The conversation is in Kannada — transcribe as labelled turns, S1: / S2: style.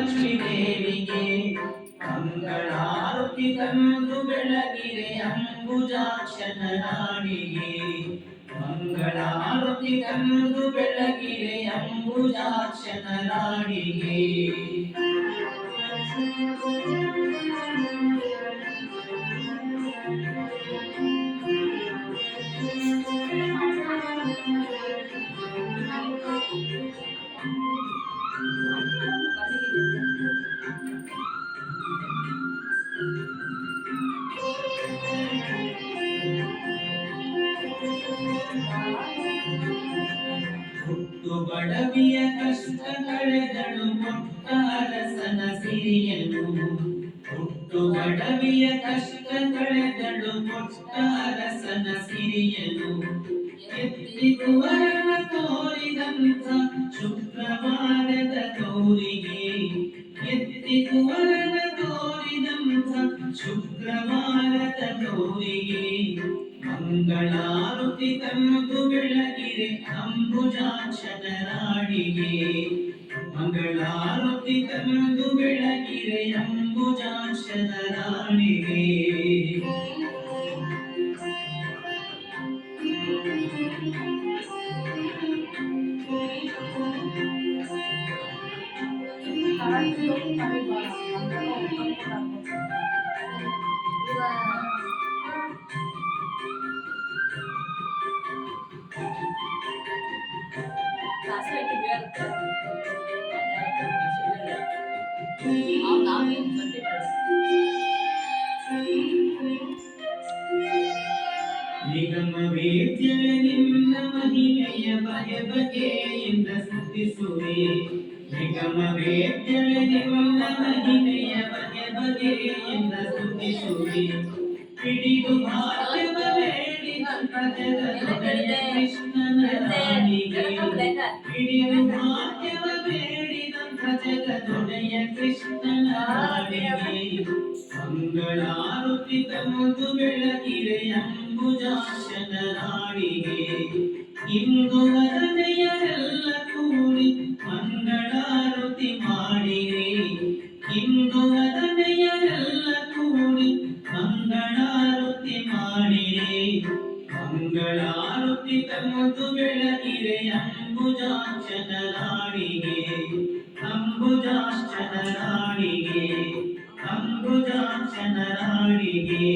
S1: ಲಕ್ಷ್ಮೀ ದೇವಿಗೆ ಮಂಗಳಾರತಿ ತಂದು ಬೆಳಗಿರೆ ಅಂಬುಜಾಕ್ಷನ ರಾಣಿಗೆ ಮಂಗಳಾರತಿ ತಂದು ಬೆಳಗಿರೆ ಅಂಬುಜಾಕ್ಷನ ರಾಣಿಗೆ ಹುಟ್ಟು ಬಡವಿಯ ಕಷ್ಟ ಕಳೆದಳು ಕೊಟ್ಟ ಅರಸನ ಸಿರಿಯನು ಹುಟ್ಟು ಬಡವಿಯ ಕಷ್ಟ ಕಳೆದಳು ಕೊಟ್ಟ ಅರಸನ ಸಿರಿಯನು ಎತ್ತಿದು ವರನ ತೋರಿದಂಥ ಶುಕ್ರವಾರದ ಗೌರಿಗೆ ಎತ್ತಿದು ವರನ ತೋರಿದಂಥ ಶುಕ್ರವಾರದ ಗೌರಿಗೆ ಮಂಗಳಾರತಿ ತಂದು ಬೆಳಗಿರೆ ಅಂಬುಜಾಕ್ಷನ ರಾಣಿಗೆ ಮಂಗಳಾರತಿ ತಂದು ಬೆಳಗಿರೆ ಅಂಬುಜಾಕ್ಷನ ರಾಣಿಗೆ ನಿಗಮವೇ ನಿನ್ನ ಮಹಿಮೆಯ ಬಗೆ ಬಗೆಯಿಂದ ಸ್ತುತಿಸುವೆ ನಿಗಮವೇ ನಿನ್ನ ಮಹಿಮೆಯ ಬಗೆ ಬಗೆಯಿಂದ ಸ್ತುತಿಸುವೆ ಹಿಡಿದು ಭಾಗ್ಯವ ಬೇಡಿದಂತ ಜಗದೊಡೆಯ ಕೃಷ್ಣನ ರಾಣಿಗೆ ಹಿಡಿದು ಭಾಗ್ಯವ ಬೇಡಿದಂತ ಜಗದೊಡೆಯ ಕೃಷ್ಣನ ರಾಣಿಗೆ ಮಂಗಳಾರತಿ ತಂದು ಬೆಳಗಿರೆ ಅಂಬುಜಾಕ್ಷನ ರಾಣಿಗೆ ಇಂದು ವರನೆಯರೆಲ್ಲ ಕೂಡಿ ಮಂಗಳಾರತಿ ಮಾಡಿರೆ ಇಂದು ವರನೆಯರೆಲ್ಲ ಕೂಡಿ ಮಂಗಳಾರತಿ ಮಾಡಿರೆ ಮಂಗಳಾರತಿ ತಂದು ಬೆಳಗಿರೆ ಅಂಬುಜಾಕ್ಷನ ರಾಣಿಗೆ ಅಂಬುಜಾಕ್ಷನ ರಾಣಿಗೆ ಅಂಬುಜಾಕ್ಷನ ರಾಣಿಗೆ